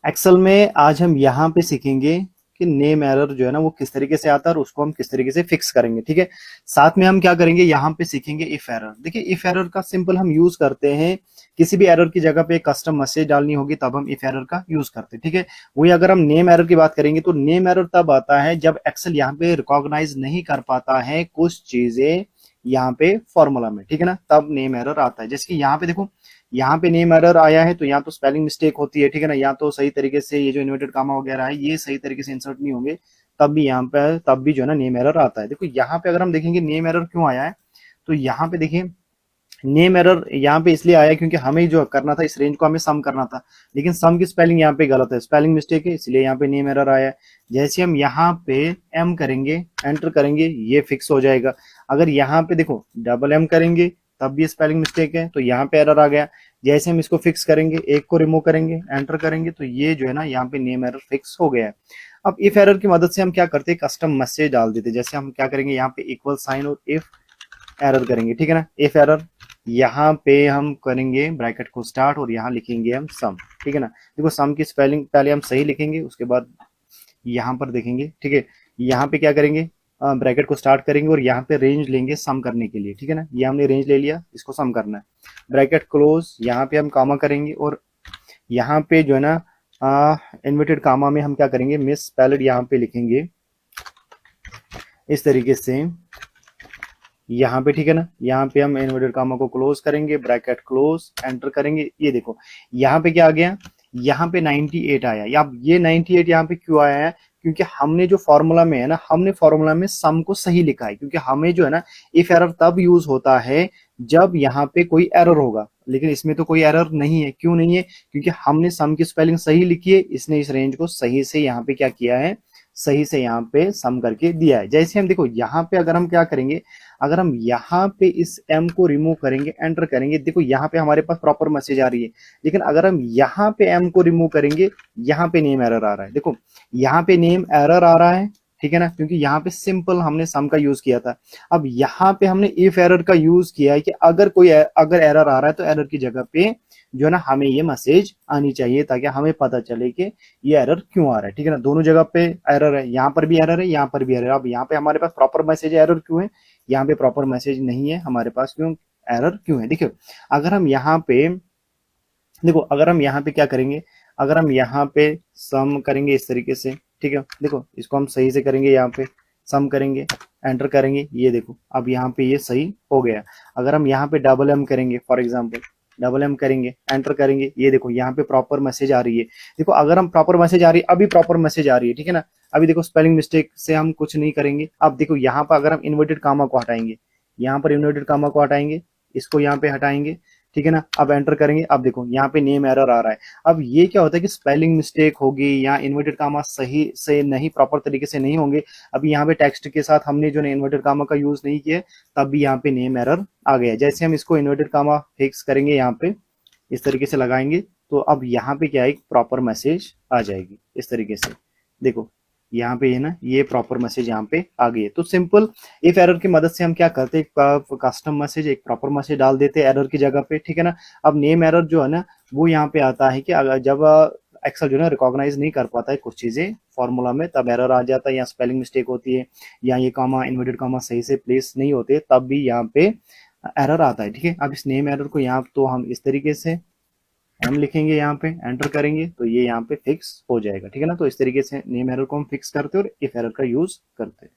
Excel में आज हम यहाँ पे सीखेंगे कि नेम एरर जो है ना वो किस तरीके से आता है और उसको हम किस तरीके से फिक्स करेंगे। ठीक है, साथ में हम क्या करेंगे, यहाँ पे सीखेंगे इफ एरर। देखिए इफ एरर का सिंपल हम यूज करते हैं, किसी भी एरर की जगह पे कस्टम मैसेज डालनी होगी तब हम इफ एरर का यूज करते हैं। ठीक है, वही अगर हम नेम एरर की बात करेंगे तो नेम एरर तब आता है जब एक्सेल यहाँ पे रिकॉग्नाइज नहीं कर पाता है कुछ चीजें यहाँ पे फॉर्मूला में। ठीक है ना, तब नेम एरर आता है। जैसे कि यहाँ पे देखो, यहाँ पे नेम एरर आया है तो यहाँ तो स्पेलिंग मिस्टेक होती है। ठीक है ना, यहाँ तो सही तरीके से ये जो इन्वर्टेड कामा वगैरह है ये सही तरीके से इंसर्ट नहीं होंगे, तब भी यहाँ पे तब भी जो है ना नेम एरर आता है। देखो यहाँ पे अगर हम देखेंगे नेम एरर क्यों आया है, तो यहाँ पे देखिए नेम एरर यहाँ पे इसलिए आया क्योंकि हमें जो करना था इस रेंज को हमें सम करना था, लेकिन सम की स्पेलिंग यहाँ पे गलत है, स्पेलिंग मिस्टेक है, इसलिए यहाँ पे नेम एरर आया है। जैसे हम यहाँ पे एम करेंगे, एंटर करेंगे, ये फिक्स हो जाएगा। अगर यहाँ पे देखो डबल एम करेंगे तब भी स्पेलिंग मिस्टेक है तो यहाँ पे एरर आ गया। जैसे हम इसको फिक्स करेंगे, एक को रिमूव करेंगे, एंटर करेंगे, तो ये जो है ना यहाँ पे नेम एरर फिक्स हो गया है। अब इफ एरर की मदद से हम क्या करते हैं, कस्टम मैसेज डाल देते। जैसे हम क्या करेंगे, यहाँ पे इक्वल साइन और इफ एरर करेंगे। ठीक है ना, इफ एरर यहाँ पे हम करेंगे ब्रैकेट को स्टार्ट और यहाँ लिखेंगे हम सम। ठीक है ना, देखो सम की स्पेलिंग पहले हम सही लिखेंगे, उसके बाद यहाँ पर देखेंगे। ठीक है, यहाँ पे क्या करेंगे, ब्रैकेट को स्टार्ट करेंगे और यहाँ पे रेंज लेंगे सम करने के लिए। ठीक है ना, ये हमने रेंज ले लिया, इसको सम करना है। ब्रैकेट क्लोज, यहाँ पे हम कामा करेंगे और यहाँ पे जो है ना इन्वर्टेड कामा में हम क्या करेंगे, मिस पैलेट यहाँ पे लिखेंगे इस तरीके से यहाँ पे। ठीक है ना, यहाँ पे हम इन्वर्टेड कामा को क्लोज करेंगे, ब्रैकेट क्लोज, एंटर करेंगे। ये देखो यहाँ पे क्या आ गया, यहाँ पे 98 आया। या ये 98 यहाँ पे क्यों आया है, क्योंकि हमने जो फॉर्मूला में है ना, हमने फॉर्मूला में सम को सही लिखा है। क्योंकि हमें जो है ना इफ एरर तब यूज होता है जब यहाँ पे कोई एरर होगा, लेकिन इसमें तो कोई एरर नहीं है। क्यों नहीं है, क्योंकि हमने सम की स्पेलिंग सही लिखी है, इसने इस रेंज को सही से यहाँ पे क्या किया है, सही से यहाँ पे सम करके दिया है। जैसे हम देखो यहाँ पे अगर हम क्या करेंगे, अगर हम यहाँ पे इस एम को रिमूव करेंगे, एंटर करेंगे, देखो यहाँ पे हमारे पास प्रॉपर मैसेज आ रही है। लेकिन अगर हम यहाँ पे एम को रिमूव करेंगे, यहाँ पे नेम एरर आ रहा है। देखो यहाँ पे नेम एरर आ रहा है, ठीक है ना, क्योंकि यहाँ पे सिंपल हमने सम का यूज किया था। अब यहाँ पे हमने इफ एरर का यूज किया है कि अगर एरर आ रहा है तो एरर की जगह पे जो है ना हमें ये मैसेज आनी चाहिए, ताकि हमें पता चले कि ये एरर क्यों आ रहा है। ठीक है ना, दोनों जगह पे एरर है, यहाँ पर भी एरर है, यहाँ पर भी एरर है। अब यहाँ पे हमारे पास प्रॉपर मैसेज है, एरर क्यों है, यहाँ पे प्रॉपर मैसेज नहीं है हमारे पास, क्यों, एरर क्यों है। देखिए अगर हम यहाँ पे देखो, अगर हम यहाँ पे क्या करेंगे, अगर हम यहाँ पे सम करेंगे इस तरीके से, ठीक है, देखो इसको हम सही से करेंगे, यहाँ पे सम करेंगे, एंटर करेंगे, ये देखो अब यहाँ पे ये सही हो गया। अगर हम यहाँ पे डबल एम करेंगे, फॉर एग्जाम्पल डबल एम करेंगे, एंटर करेंगे, ये देखो यहाँ पे प्रॉपर मैसेज आ रही है। देखो अगर हम प्रॉपर मैसेज आ रही है, अभी प्रॉपर मैसेज आ रही है। ठीक है ना, अभी देखो स्पेलिंग मिस्टेक से हम कुछ नहीं करेंगे। अब देखो यहाँ पर अगर हम इन्वर्टेड कामा को हटाएंगे, यहाँ पर इन्वर्टेड कामा को हटाएंगे, इसको यहाँ पे हटाएंगे, ठीक है ना, अब एंटर करेंगे, अब देखो यहाँ पे नेम एरर आ रहा है। अब ये क्या होता है कि स्पेलिंग मिस्टेक होगी या इन्वर्टेड कामा सही से नहीं, प्रॉपर तरीके से नहीं होंगे। अभी यहाँ पे टेक्स्ट के साथ हमने जो इन्वर्टेड कामा का यूज नहीं किया, तब भी यहाँ पे नेम एरर आ गया। जैसे हम इसको इन्वर्टेड कामा फिक्स करेंगे, यहाँ पे इस तरीके से लगाएंगे, तो अब यहाँ पे क्या है, प्रॉपर मैसेज आ जाएगी इस तरीके से। देखो यहाँ पे है ना, ये प्रॉपर मैसेज यहाँ पे आ गई है। तो सिंपल इफ एरर की मदद से हम क्या करते हैं, कस्टम मैसेज, एक प्रॉपर मैसेज डाल देते हैं एरर की जगह पे। ठीक है ना, अब नेम एरर जो है ना वो यहाँ पे आता है कि अगर जब एक्सेल जो है ना रिकॉग्नाइज नहीं कर पाता है कुछ चीजें फॉर्मूला में, तब एरर आ जाता है, या स्पेलिंग मिस्टेक होती है, या ये कामा इन्वर्टेड कामा सही से प्लेस नहीं होते, तब भी यहाँ पे एरर आता है। ठीक है, अब इस नेम एरर को यहाँ तो हम इस तरीके से एम लिखेंगे, यहाँ पे एंटर करेंगे, तो ये यहाँ पे फिक्स हो जाएगा। ठीक है ना, तो इस तरीके से नेम एरर को हम फिक्स करते हैं और इफ एरर का यूज करते हैं।